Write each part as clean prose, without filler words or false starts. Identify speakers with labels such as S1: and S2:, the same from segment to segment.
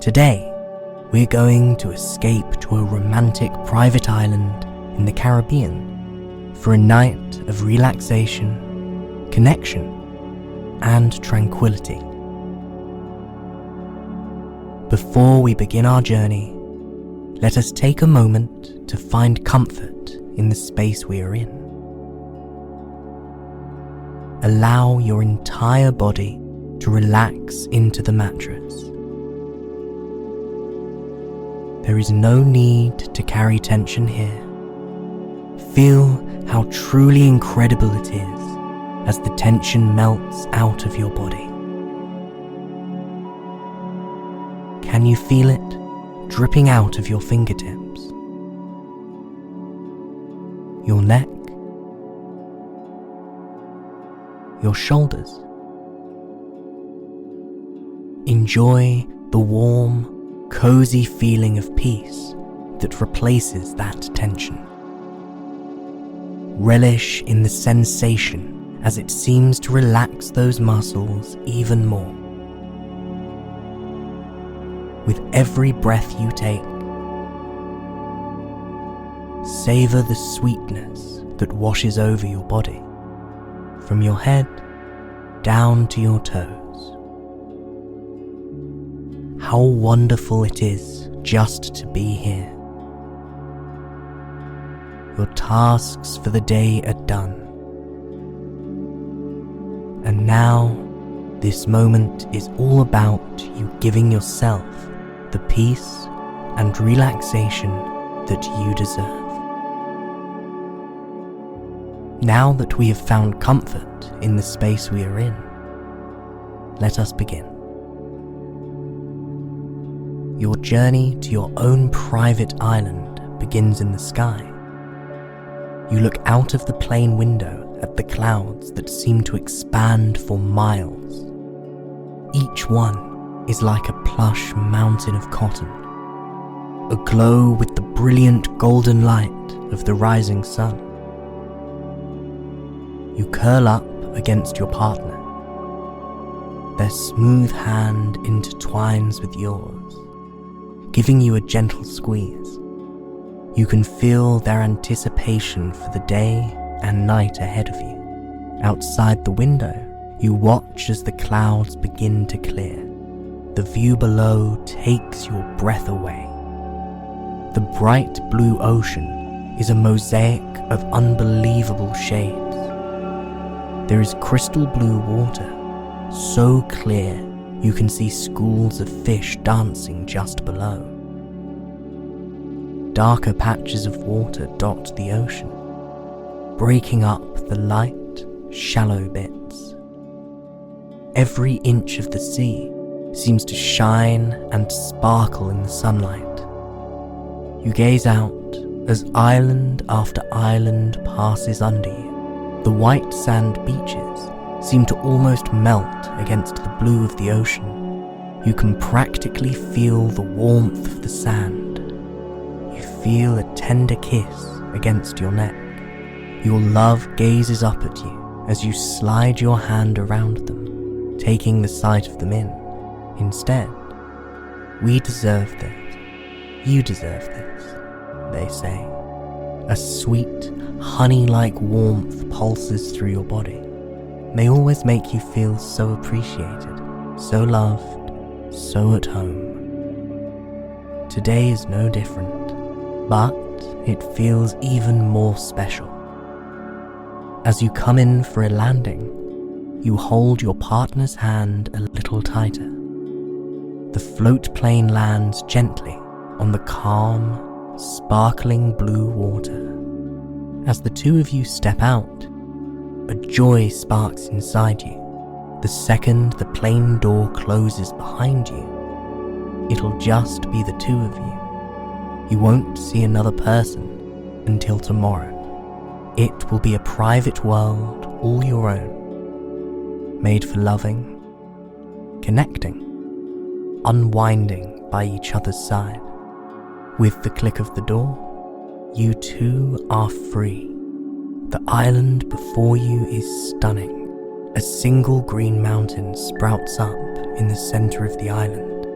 S1: Today, we're going to escape to a romantic private island in the Caribbean for a night of relaxation, connection, and tranquility. Before we begin our journey, let us take a moment to find comfort in the space we are in. Allow your entire body to relax into the mattress. There is no need to carry tension here. Feel how truly incredible it is as the tension melts out of your body. Can you feel it dripping out of your fingertips, your neck, your shoulders? Enjoy the warm, cozy feeling of peace that replaces that tension. Relish in the sensation as it seems to relax those muscles even more. With every breath you take, savor the sweetness that washes over your body, from your head down to your toes. How wonderful it is just to be here. Your tasks for the day are done. And now, this moment is all about you giving yourself the peace and relaxation that you deserve. Now that we have found comfort in the space we are in, let us begin. Your journey to your own private island begins in the sky. You look out of the plane window at the clouds that seem to expand for miles. Each one is like a plush mountain of cotton, aglow with the brilliant golden light of the rising sun. You curl up against your partner. Their smooth hand intertwines with yours, giving you a gentle squeeze. You can feel their anticipation for the day and night ahead of you. Outside the window, you watch as the clouds begin to clear. The view below takes your breath away. The bright blue ocean is a mosaic of unbelievable shades. There is crystal blue water, so clear you can see schools of fish dancing just below. Darker patches of water dot the ocean, breaking up the light, shallow bits. Every inch of the sea seems to shine and sparkle in the sunlight. You gaze out as island after island passes under you. The white sand beaches seem to almost melt against the blue of the ocean. You can practically feel the warmth of the sand. You feel a tender kiss against your neck. Your love gazes up at you as you slide your hand around them, taking the sight of them in. Instead, we deserve this. You deserve this, they say. A sweet, honey-like warmth pulses through your body. They always make you feel so appreciated, so loved, so at home. Today is no different, but it feels even more special. As you come in for a landing, you hold your partner's hand a little tighter. The float plane lands gently on the calm, sparkling blue water. As the two of you step out, a joy sparks inside you. The second the plane door closes behind you, it'll just be the two of you. You won't see another person until tomorrow. It will be a private world all your own, made for loving, connecting, unwinding by each other's side. With the click of the door, you two are free. The island before you is stunning. A single green mountain sprouts up in the center of the island.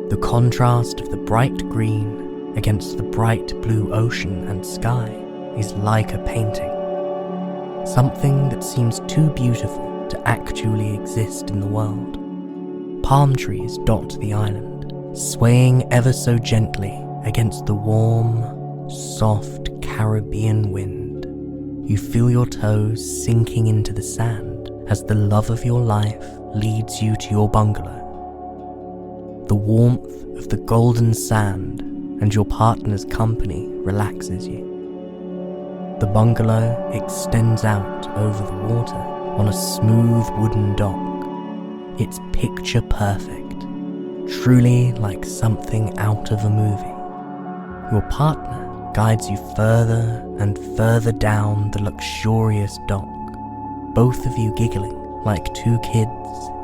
S1: The contrast of the bright green against the bright blue ocean and sky is like a painting. Something that seems too beautiful to actually exist in the world. Palm trees dot the island, swaying ever so gently against the warm, soft Caribbean wind. You feel your toes sinking into the sand as the love of your life leads you to your bungalow. The warmth of the golden sand and your partner's company relaxes you. The bungalow extends out over the water on a smooth wooden dock. It's picture perfect, truly like something out of a movie. Your partner guides you further and further down the luxurious dock, both of you giggling like two kids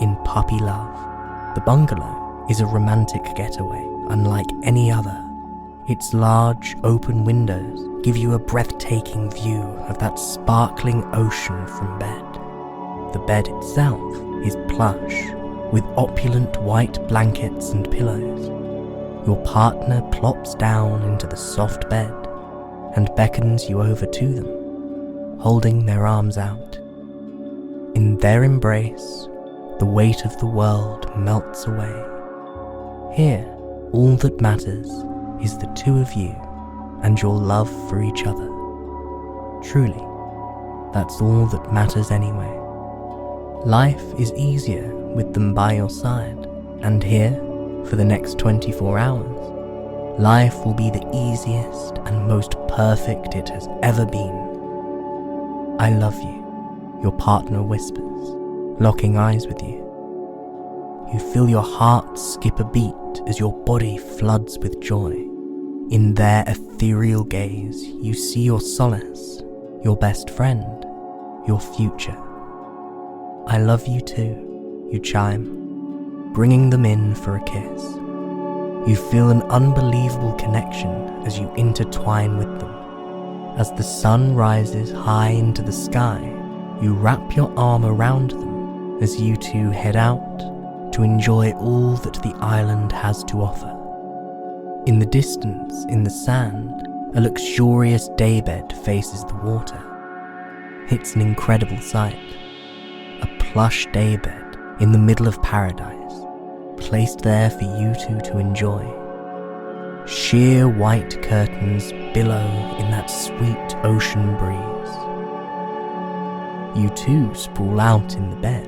S1: in puppy love. The bungalow is a romantic getaway unlike any other. Its large open windows give you a breathtaking view of that sparkling ocean from bed. The bed itself is plush, with opulent white blankets and pillows. Your partner plops down into the soft bed and beckons you over to them, holding their arms out. In their embrace, the weight of the world melts away. Here, all that matters is the two of you and your love for each other. Truly, that's all that matters anyway. Life is easier with them by your side, and here, for the next 24 hours, life will be the easiest and most perfect it has ever been. I love you, your partner whispers, locking eyes with you. You feel your heart skip a beat as your body floods with joy. In their ethereal gaze, you see your solace, your best friend, your future. I love you too, you chime, bringing them in for a kiss. You feel an unbelievable connection as you intertwine with them. As the sun rises high into the sky, you wrap your arm around them as you two head out to enjoy all that the island has to offer. In the distance, in the sand, a luxurious daybed faces the water. It's an incredible sight. A plush daybed in the middle of paradise, placed there for you two to enjoy. Sheer white curtains billow in that sweet ocean breeze. You two sprawl out in the bed.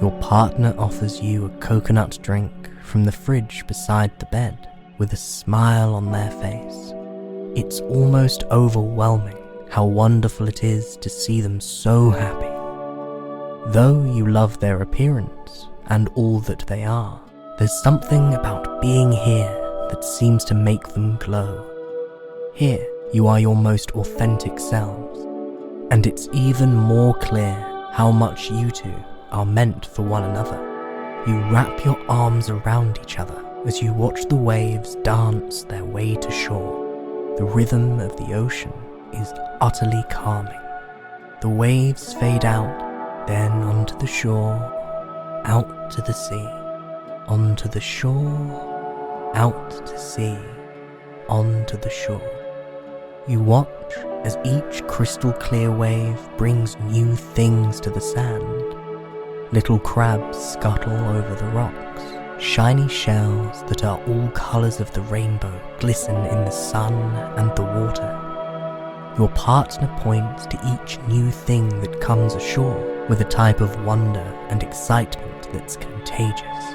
S1: Your partner offers you a coconut drink from the fridge beside the bed with a smile on their face. It's almost overwhelming how wonderful it is to see them so happy. Though you love their appearance and all that they are, there's something about being here that seems to make them glow. Here, you are your most authentic selves, and it's even more clear how much you two are meant for one another. You wrap your arms around each other as you watch the waves dance their way to shore. The rhythm of the ocean is utterly calming. The waves fade out, then onto the shore, out to the sea, onto the shore, out to sea, onto the shore. You watch as each crystal clear wave brings new things to the sand. Little crabs scuttle over the rocks. Shiny shells that are all colours of the rainbow glisten in the sun and the water. Your partner points to each new thing that comes ashore with a type of wonder and excitement that's contagious.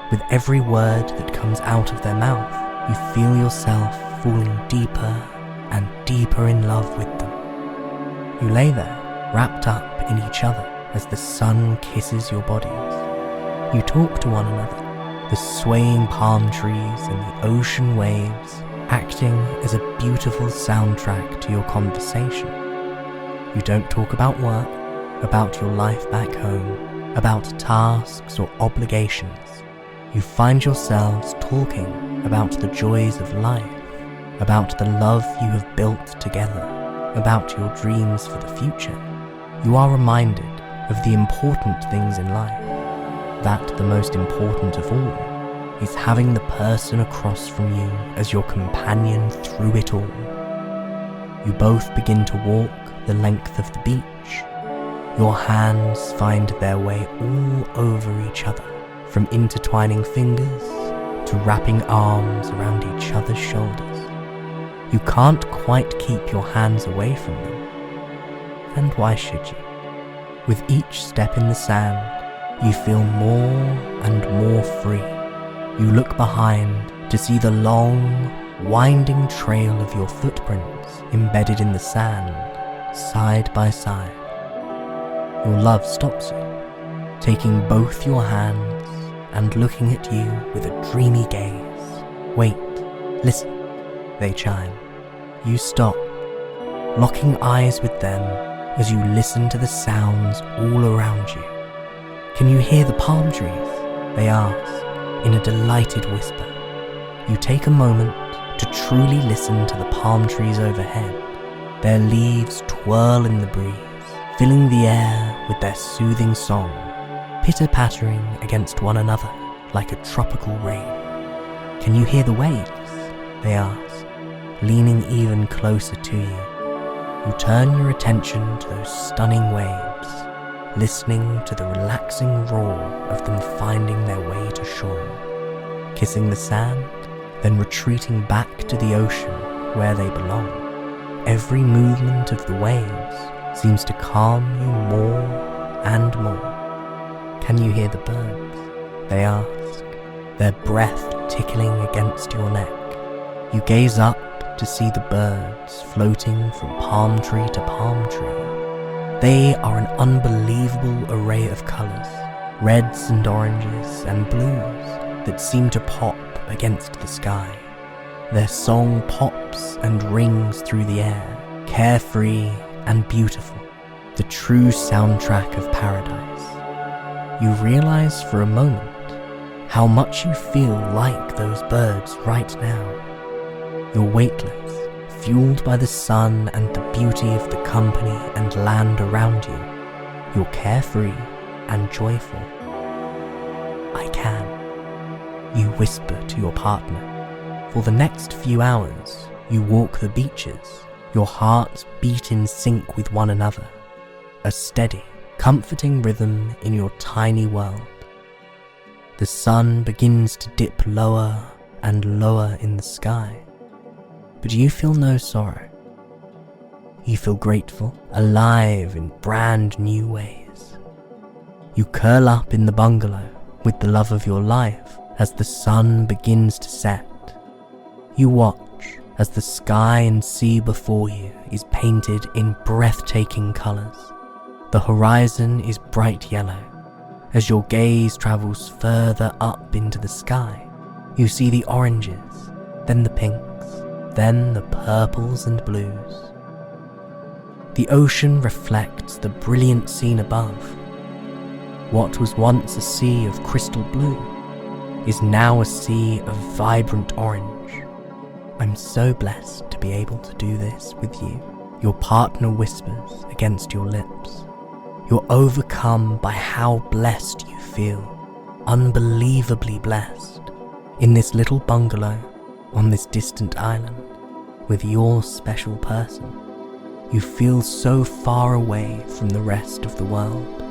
S1: With every word that comes out of their mouth, you feel yourself falling deeper and deeper in love with them. You lay there, wrapped up in each other, as the sun kisses your bodies. You talk to one another, the swaying palm trees and the ocean waves acting as a beautiful soundtrack to your conversation. You don't talk about work, about your life back home, about tasks or obligations. You find yourselves talking about the joys of life, about the love you have built together, about your dreams for the future. You are reminded of the important things in life, that the most important of all is having the person across from you as your companion through it all. You both begin to walk the length of the beach. Your hands find their way all over each other, from intertwining fingers to wrapping arms around each other's shoulders. You can't quite keep your hands away from them. And why should you? With each step in the sand, you feel more and more free. You look behind to see the long, winding trail of your footprints embedded in the sand, side by side. Your love stops you, taking both your hands and looking at you with a dreamy gaze. Wait, listen, they chime. You stop, locking eyes with them as you listen to the sounds all around you. Can you hear the palm trees? They ask, in a delighted whisper. You take a moment to truly listen to the palm trees overhead. Their leaves twirl in the breeze, filling the air with their soothing song, pitter-pattering against one another like a tropical rain. Can you hear the waves? They ask, leaning even closer to you. You turn your attention to those stunning waves, listening to the relaxing roar of them finding their way to shore, kissing the sand, then retreating back to the ocean where they belong. Every movement of the waves seems to calm you more and more. Can you hear the birds? They ask, their breath tickling against your neck. You gaze up to see the birds floating from palm tree to palm tree. They are an unbelievable array of colours, reds and oranges and blues that seem to pop against the sky. Their song pops and rings through the air, carefree and beautiful, the true soundtrack of paradise. You realise for a moment how much you feel like those birds right now. You're weightless, fueled by the sun and the beauty of the company and land around you. You're carefree and joyful. I can, you whisper to your partner. For the next few hours, you walk the beaches, your hearts beat in sync with one another, a steady, comforting rhythm in your tiny world. The sun begins to dip lower and lower in the sky. But you feel no sorrow. You feel grateful, alive in brand new ways. You curl up in the bungalow with the love of your life as the sun begins to set. You watch as the sky and sea before you is painted in breathtaking colours. The horizon is bright yellow. As your gaze travels further up into the sky, you see the oranges, then the pinks, then the purples and blues. The ocean reflects the brilliant scene above. What was once a sea of crystal blue is now a sea of vibrant orange. I'm so blessed to be able to do this with you, your partner whispers against your lips. You're overcome by how blessed you feel, unbelievably blessed, in this little bungalow on this distant island, with your special person. You feel so far away from the rest of the world.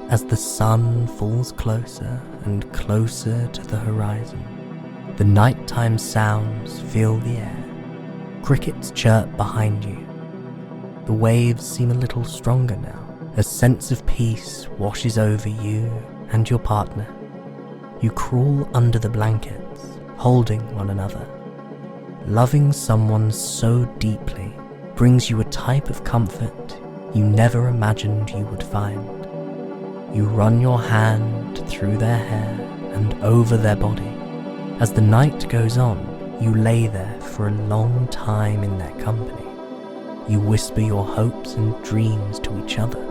S1: As the sun falls closer and closer to the horizon, the nighttime sounds fill the air. Crickets chirp behind you. The waves seem a little stronger now. A sense of peace washes over you and your partner. You crawl under the blankets, holding one another. Loving someone so deeply brings you a type of comfort you never imagined you would find. You run your hand through their hair and over their body. As the night goes on, you lay there for a long time in their company. You whisper your hopes and dreams to each other,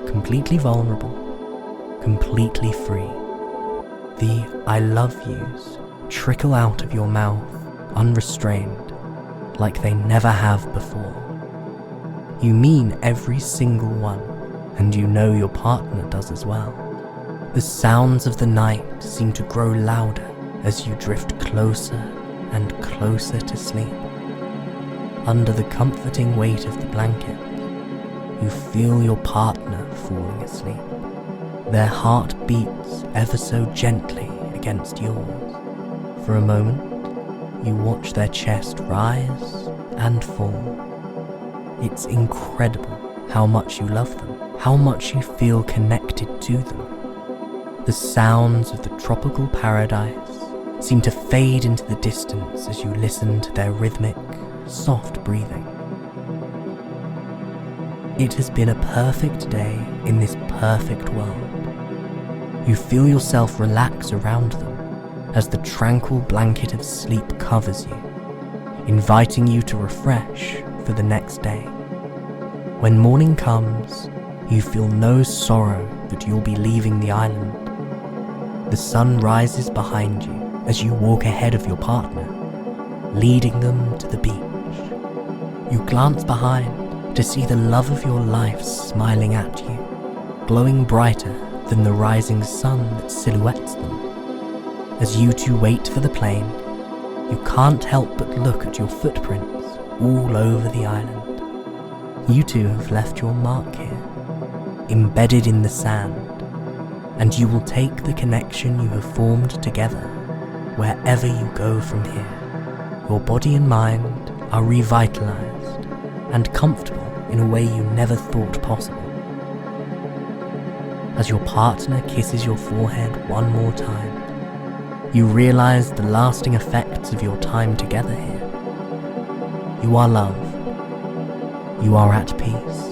S1: completely vulnerable, completely free. The I love yous trickle out of your mouth unrestrained, like they never have before. You mean every single one, and you know your partner does as well. The sounds of the night seem to grow louder as you drift closer and closer to sleep. Under the comforting weight of the blanket, you feel your partner falling asleep. Their heart beats ever so gently against yours. For a moment, you watch their chest rise and fall. It's incredible how much you love them, how much you feel connected to them. The sounds of the tropical paradise seem to fade into the distance as you listen to their rhythmic, soft breathing. It has been a perfect day in this perfect world. You feel yourself relax around them as the tranquil blanket of sleep covers you, inviting you to refresh for the next day. When morning comes, you feel no sorrow that you'll be leaving the island. The sun rises behind you as you walk ahead of your partner, leading them to the beach. You glance behind to see the love of your life smiling at you, glowing brighter than the rising sun that silhouettes them. As you two wait for the plane, you can't help but look at your footprints all over the island. You two have left your mark here, embedded in the sand, and you will take the connection you have formed together wherever you go from here. Your body and mind are revitalized and comfortable in a way you never thought possible. As your partner kisses your forehead one more time, you realize the lasting effects of your time together here. You are loved. You are at peace.